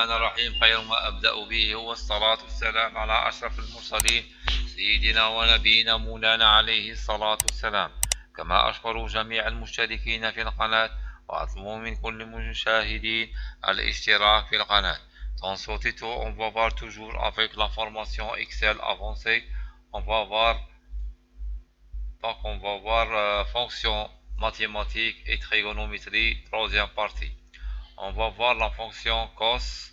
الرحمن الرحيم. خير ما أبدأ به هو الصلاة والسلام على أشرف المرسلين سيدنا ونبينا مولانا عليه الصلاة والسلام. كما أشكر جميع المشتركين في القناة وأطلب من كل مشاهدين الاشتراك في القناة. Dans ce tuto, on va voir toujours avec la formation Excel avancée. On va voir fonction mathématiques et trigonométrie, troisième partie. On va voir la fonction cos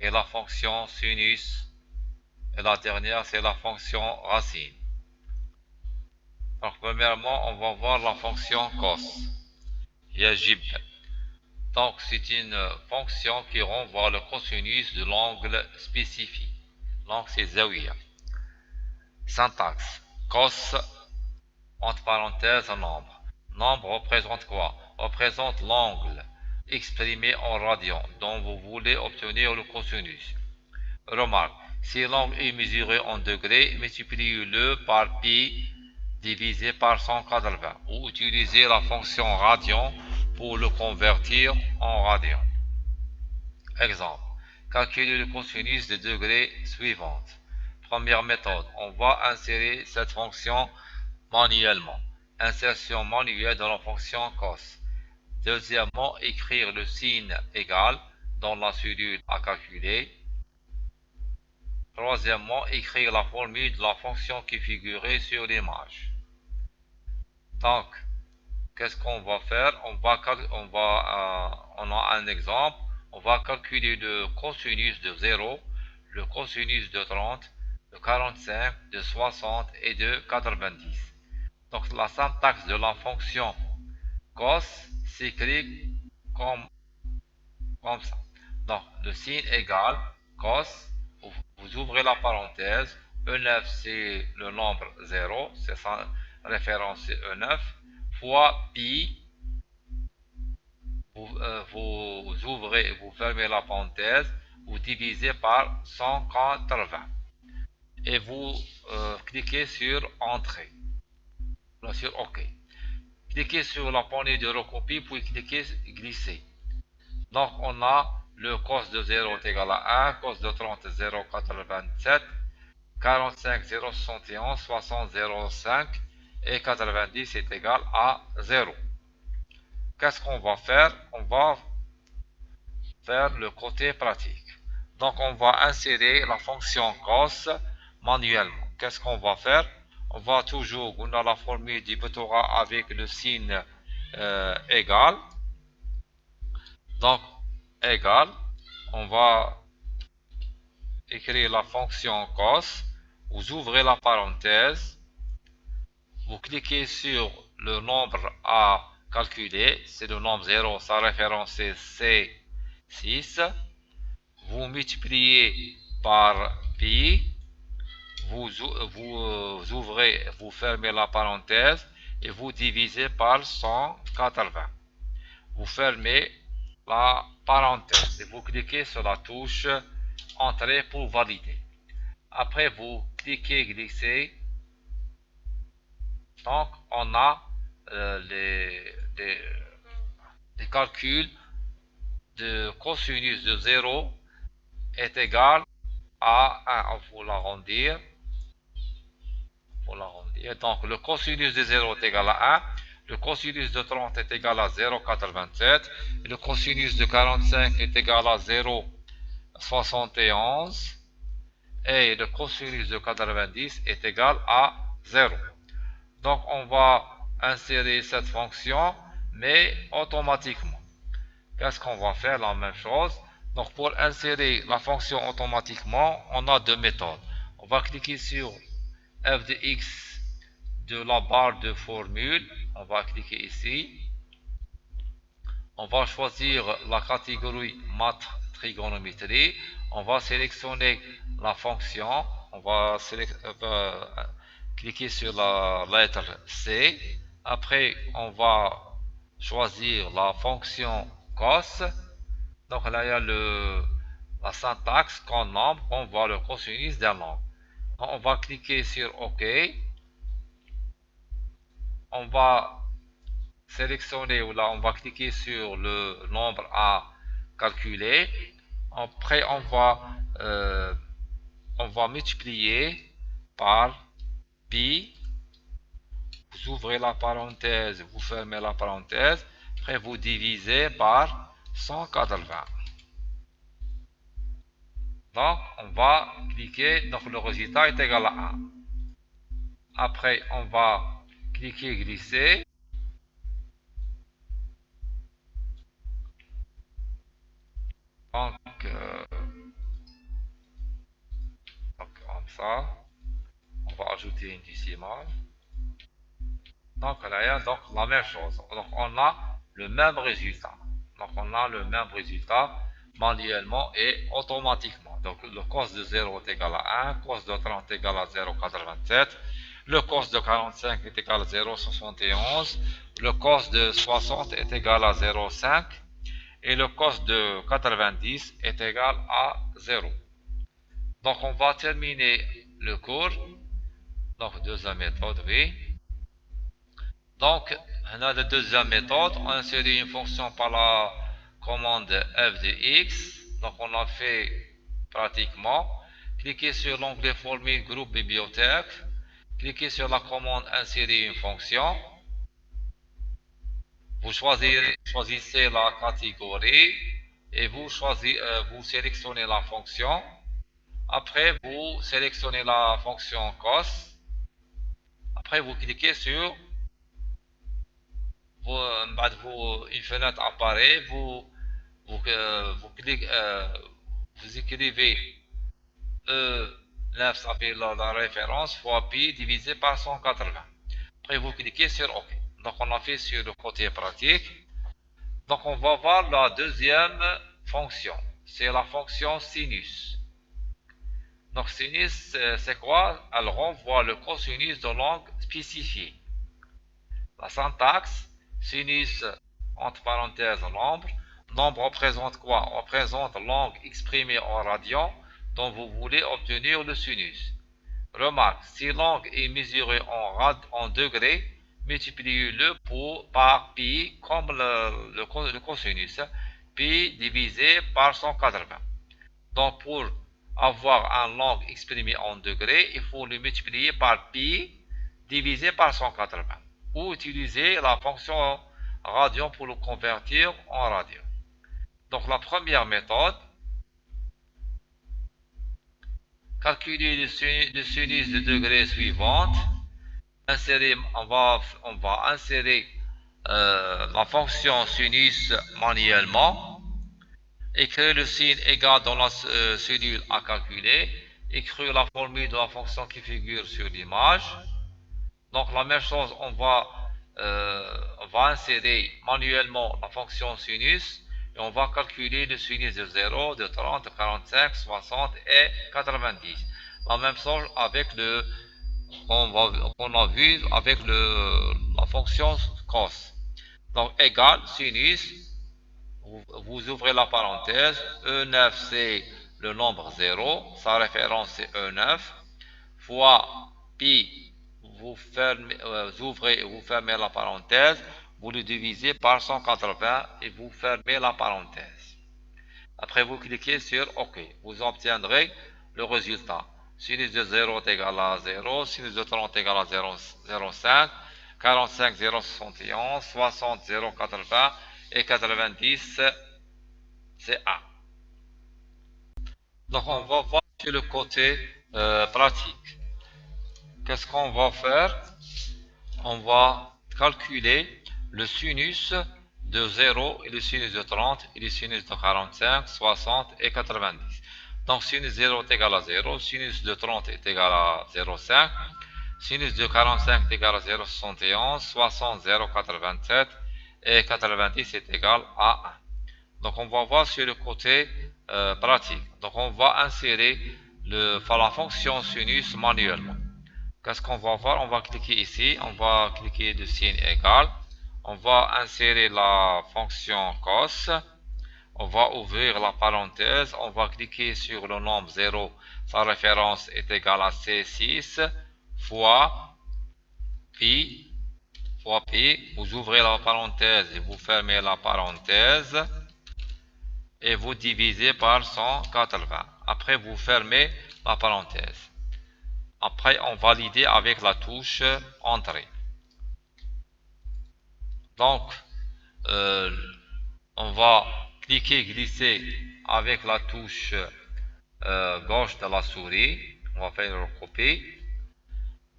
et la fonction sinus. Et la dernière, c'est la fonction racine. Donc, premièrement, on va voir la fonction cos. Yajib. Donc, c'est une fonction qui renvoie le cosinus de l'angle spécifique. Donc, c'est zawiya. Syntaxe. Cos, entre parenthèses, un nombre. Nombre représente quoi? Représente l'angle exprimé en radians dont vous voulez obtenir le cosinus. Remarque, si l'angle est mesuré en degrés, multipliez-le par pi divisé par 180 ou utilisez la fonction radian pour le convertir en radian. Exemple, calculer le cosinus des degrés suivantes. Première méthode, on va insérer cette fonction manuellement. Insertion manuelle dans la fonction cos. Deuxièmement, écrire le signe égal dans la cellule à calculer. Troisièmement, écrire la formule de la fonction qui figurait sur l'image. Donc, qu'est-ce qu'on va faire? On a un exemple. On va calculer le cosinus de 0, le cosinus de 30, de 45, de 60 et de 90. Donc, la syntaxe de la fonction cos s'écrit comme ça. Donc, le signe égal, cos, vous ouvrez la parenthèse, E9 c'est le nombre 0, c'est sa référence E9, fois pi, vous ouvrez, vous fermez la parenthèse, vous divisez par 180 et vous cliquez sur Entrée, sur OK. Cliquez sur la poignée de recopie, puis cliquez Glisser. Donc on a le cos de 0 est égal à 1, cos de 30 0,87, 45 0,71, 60 0,5 et 90 est égal à 0. Qu'est-ce qu'on va faire? On va faire le côté pratique. Donc on va insérer la fonction cos manuellement. Qu'est-ce qu'on va faire? On va toujours, on a la formule du Pythagore avec le signe égal. Donc égal, on va écrire la fonction cos, vous ouvrez la parenthèse, vous cliquez sur le nombre à calculer, c'est le nombre 0, sa référence est C6, vous multipliez par pi, vous ouvrez, vous fermez la parenthèse et vous divisez par 180. Vous fermez la parenthèse et vous cliquez sur la touche Entrée pour valider. Après, vous cliquez Glisser. Donc, on a les calculs de cosinus de 0 est égal à 1. Il faut l'arrondir. Donc, le cosinus de 0 est égal à 1. Le cosinus de 30 est égal à 0,87. Et le cosinus de 45 est égal à 0,71. Et le cosinus de 90 est égal à 0. Donc, on va insérer cette fonction, mais automatiquement. Qu'est-ce qu'on va faire? La même chose. Donc, pour insérer la fonction automatiquement, on a deux méthodes. On va cliquer sur f de x de la barre de formule. On va cliquer ici. On va choisir la catégorie maths trigonométrie. On va sélectionner la fonction. On va cliquer sur la lettre C. Après, on va choisir la fonction cos. Donc là, il y a la syntaxe qu'on nomme, on voit le cosinus d'un nombre. On va cliquer sur OK. On va sélectionner, ou là, on va cliquer sur le nombre à calculer. Après, on va multiplier par pi. Vous ouvrez la parenthèse, vous fermez la parenthèse. Après, vous divisez par 180. Donc, on va cliquer, donc le résultat est égal à 1. Après, on va cliquer glisser. Donc, comme ça, on va ajouter une décimale. Donc, là, donc la même chose. Donc, on a le même résultat. Donc, on a le même résultat manuellement et automatiquement. Donc, le cos de 0 est égal à 1, cos de 30 est égal à 0,87, le cos de 45 est égal à 0,71, le cos de 60 est égal à 0,5 et le cos de 90 est égal à 0. Donc, on va terminer le cours. Donc, deuxième méthode, oui. Donc, on a la deuxième méthode, on insère une fonction par la commande f de x. Donc, on a fait pratiquement. Cliquez sur l'onglet formule groupe bibliothèque. Cliquez sur la commande insérer une fonction. Vous choisissez la catégorie et vous sélectionnez la fonction. Après, vous sélectionnez la fonction cos. Après, vous cliquez sur une fenêtre apparaît, vous écrivez E9, ça fait la référence, fois pi divisé par 180. Après, vous cliquez sur OK. Donc, on a fait sur le côté pratique. Donc, on va voir la deuxième fonction. C'est la fonction sinus. Donc, sinus, c'est quoi? Elle renvoie le cosinus de langue spécifiée. La syntaxe, sinus, entre parenthèses, nombre. Nombre représente quoi? Représente langue exprimée en radian dont vous voulez obtenir le sinus. Remarque, si langue est mesurée en degrés, multipliez-le par pi comme le cosinus. Pi divisé par 180. Donc pour avoir une langue exprimée en degrés, il faut le multiplier par pi divisé par 180. Ou utiliser la fonction radian pour le convertir en radian. Donc la première méthode, calculer le sinus de degré suivante. On va insérer la fonction sinus manuellement. Écrire le signe égal dans la cellule à calculer. Écrire la formule de la fonction qui figure sur l'image. Donc la même chose, on va insérer manuellement la fonction sinus et on va calculer le sinus de 0, de 30, de 45, 60 et 90. La même chose avec qu'on a vu avec la fonction cos. Donc égal sinus, vous ouvrez la parenthèse, E9 c'est le nombre 0, sa référence c'est E9, fois pi, vous ouvrez et vous fermez la parenthèse, vous le divisez par 180 et vous fermez la parenthèse. Après vous cliquez sur OK, vous obtiendrez le résultat. Sinus de 0 est égal à 0, sinus de 30 est égal à 0,5, 45 0,71, 60 0,80 et 90 c'est 1. Donc on va voir sur le côté pratique. Qu'est-ce qu'on va faire? On va calculer le sinus de 0 et le sinus de 30 et le sinus de 45, 60 et 90. Donc sinus 0 est égal à 0, sinus de 30 est égal à 0,5, sinus de 45 est égal à 0,71, 60 0,87 et 90 est égal à 1. Donc on va voir sur le côté pratique. Donc on va insérer la fonction sinus manuellement. Qu'est-ce qu'on va voir? On va cliquer ici, on va cliquer de signe égal, on va insérer la fonction cos, on va ouvrir la parenthèse, on va cliquer sur le nombre 0, sa référence est égale à C6 fois pi, vous ouvrez la parenthèse et vous fermez la parenthèse, et vous divisez par 180. Après, vous fermez la parenthèse. Après, on valide avec la touche Entrée. Donc, on va cliquer, glisser avec la touche gauche de la souris. On va faire une copie.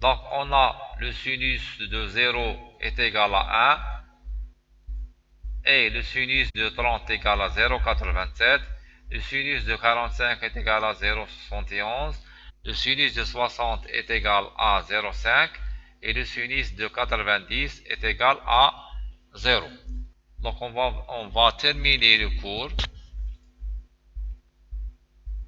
Donc, on a le sinus de 0 est égal à 1 et le sinus de 30 est égal à 0,87. Le sinus de 45 est égal à 0,71. Le sinus de 60 est égal à 0,5 et le sinus de 90 est égal à 0. Donc on va terminer le cours.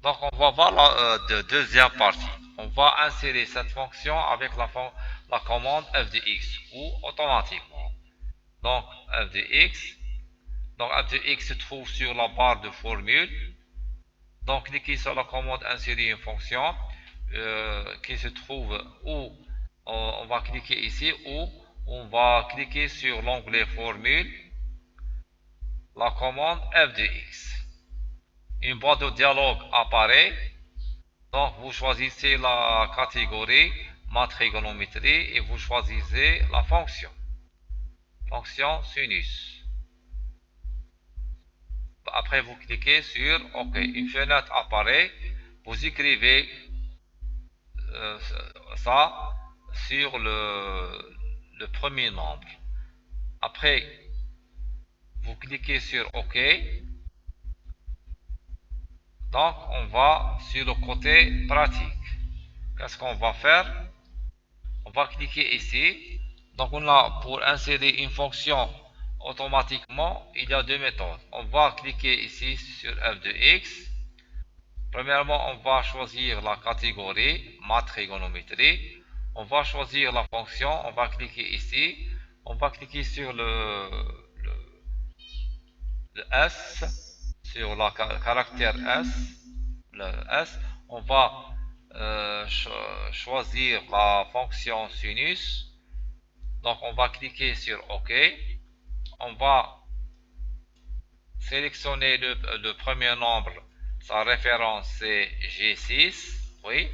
Donc on va voir la deuxième partie. On va insérer cette fonction avec la commande f de x ou automatiquement. Donc f de x. Donc f de x se trouve sur la barre de formule. Donc cliquez sur la commande insérer une fonction qui se trouve où on va cliquer ici ou on va cliquer sur l'onglet formule, la commande f de x. Une boîte de dialogue apparaît. Donc vous choisissez la catégorie matrigonométrie et vous choisissez la fonction sinus. Après vous cliquez sur OK. Une fenêtre apparaît. Vous écrivez ça sur le premier nombre. Après vous cliquez sur OK. Donc on va sur le côté pratique. Qu'est-ce qu'on va faire? On va cliquer ici. Donc on a pour insérer une fonction automatiquement, il y a deux méthodes. On va cliquer ici sur f de x. Premièrement, on va choisir la catégorie matrigonométrie. On va choisir la fonction. On va cliquer ici. On va cliquer sur le S, sur le caractère S. Le S. On va choisir la fonction sinus. Donc on va cliquer sur OK. On va sélectionner le premier nombre. Sa référence c'est G6. Oui.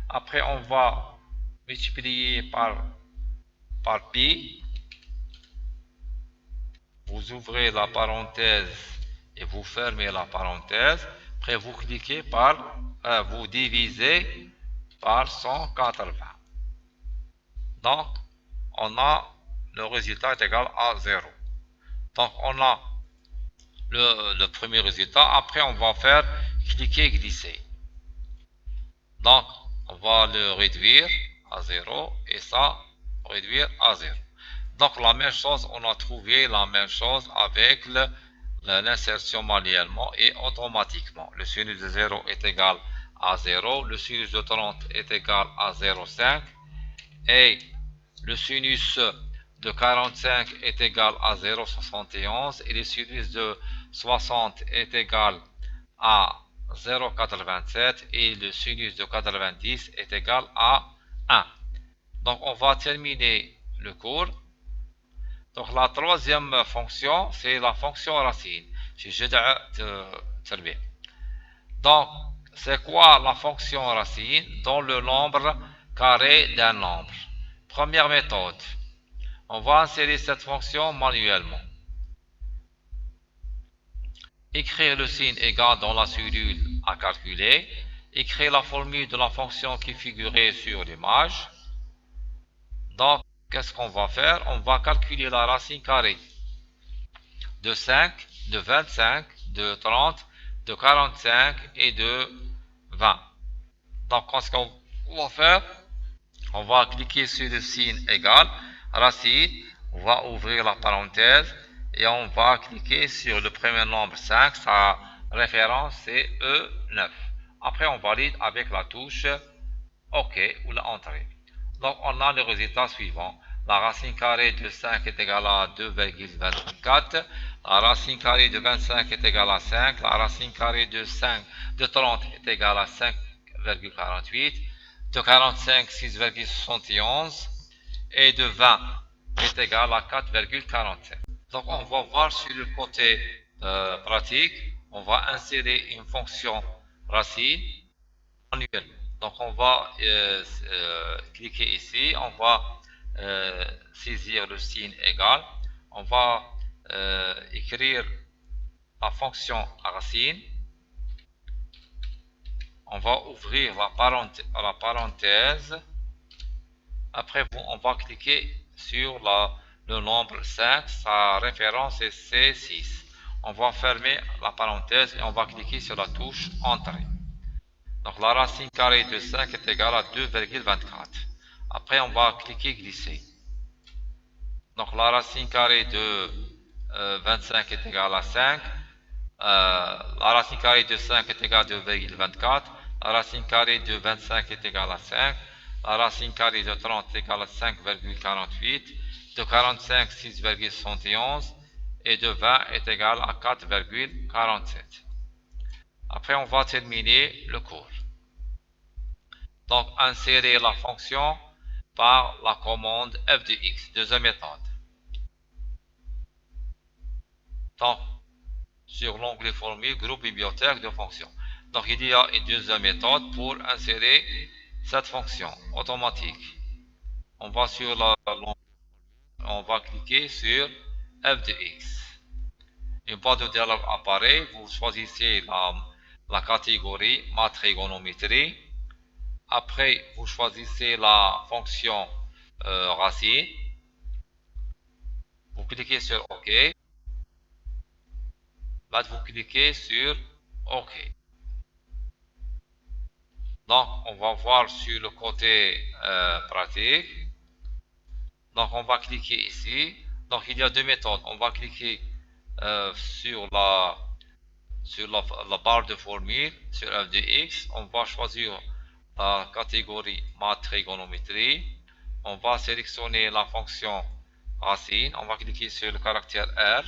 Après on va multiplier par pi. Vous ouvrez la parenthèse et vous fermez la parenthèse. Après vous cliquez vous divisez par 180. Donc on a le résultat est égal à 0. Donc on a le premier résultat. Après on va faire cliquer glisser. Donc on va le réduire à 0 et ça réduire à 0. Donc la même chose, on a trouvé la même chose avec l'insertion manuellement et automatiquement. Le sinus de 0 est égal à 0, le sinus de 30 est égal à 0,5 et le sinus de 45 est égal à 0,71 et le sinus de 60 est égal à 0,87 et le sinus de 90 est égal à 1. Donc on va terminer le cours. Donc la troisième fonction, c'est la fonction racine. Donc, c'est quoi la fonction racine dans le nombre carré d'un nombre? Première méthode, on va insérer cette fonction manuellement. Écrire le signe égal dans la cellule à calculer. Écrire la formule de la fonction qui figurait sur l'image. Donc, qu'est-ce qu'on va faire? On va calculer la racine carrée de 5, de 25, de 30, de 45 et de 20. Donc, qu'est-ce qu'on va faire? On va cliquer sur le signe égal, racine, on va ouvrir la parenthèse et on va cliquer sur le premier nombre 5, sa référence c'est E9. Après, on valide avec la touche OK ou la entrée. Donc, on a le résultat suivant. La racine carrée de 5 est égale à 2,24. La racine carrée de 25 est égale à 5. La racine carrée de 30 est égale à 5,48. De 45, 6,71. Et de 20 est égal à 4,47. Donc, on va voir sur le côté pratique. on va insérer une fonction racine manuellement. Donc on va cliquer ici, on va saisir le signe égal, on va écrire la fonction racine, on va ouvrir la parenthèse, après on va cliquer sur le nombre 5, sa référence est C6. On va fermer la parenthèse et on va cliquer sur la touche Entrée. Donc la racine carrée de 5 est égale à 2,24. Après on va cliquer Glisser. Donc la racine carrée de 25 est égale à 5. La racine carrée de 5 est égale à 2,24. La racine carrée de 25 est égale à 5. La racine carrée de 30 est égale à 5,48. De 45, 6,71. Et de 20 est égale à 4,47. Après, on va terminer le cours. Donc, insérer la fonction par la commande f de x, deuxième méthode. Donc, sur l'onglet formule, groupe bibliothèque de fonctions. Donc, il y a une deuxième méthode pour insérer cette fonction automatique. On va sur l'onglet, on va cliquer sur f de x. Une boîte de dialogue apparaît, vous choisissez la catégorie matrigonométrie. Après, vous choisissez la fonction racine. Vous cliquez sur OK. Là, vous cliquez sur OK. Donc, on va voir sur le côté pratique. Donc, on va cliquer ici. Donc, il y a deux méthodes. On va cliquer sur la barre de formule, sur f de x. On va choisir la catégorie matrigonométrie. On va sélectionner la fonction racine. On va cliquer sur le caractère R.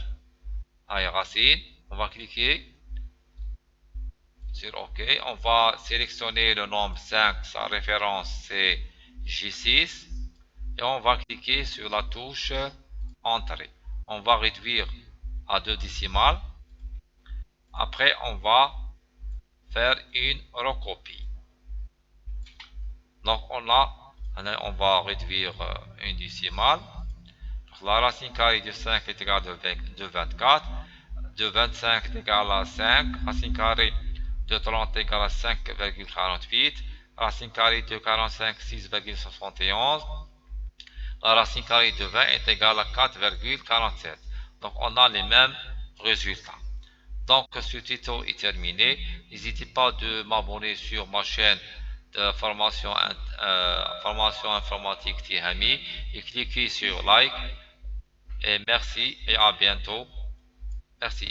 Racine. On va cliquer sur OK. On va sélectionner le nombre 5. Sa référence c'est J6. Et on va cliquer sur la touche Entrée. On va réduire à 2 décimales. Après, on va faire une recopie. Donc, on va réduire une décimale. La racine carrée de 5 est égale de 24. De 25 est égale à 5. Racine carrée de 30 est égale à 5,48. Racine carrée de 45, 6,71. La racine carrée de 20 est égale à 4,47. Donc, on a les mêmes résultats. Donc, ce tuto est terminé. N'hésitez pas de m'abonner sur ma chaîne de formation informatique Tihami et cliquez sur like. Et merci et à bientôt. Merci.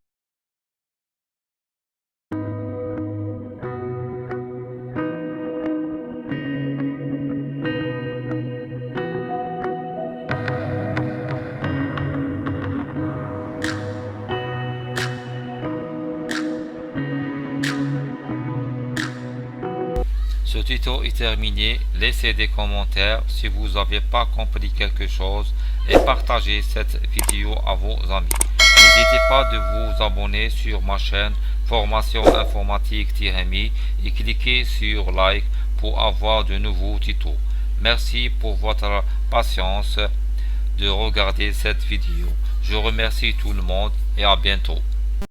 Ce tuto est terminé, laissez des commentaires si vous n'avez pas compris quelque chose et partagez cette vidéo à vos amis. N'hésitez pas de vous abonner sur ma chaîne Formation Informatique Tihami et cliquez sur like pour avoir de nouveaux tutos. Merci pour votre patience de regarder cette vidéo. Je remercie tout le monde et à bientôt.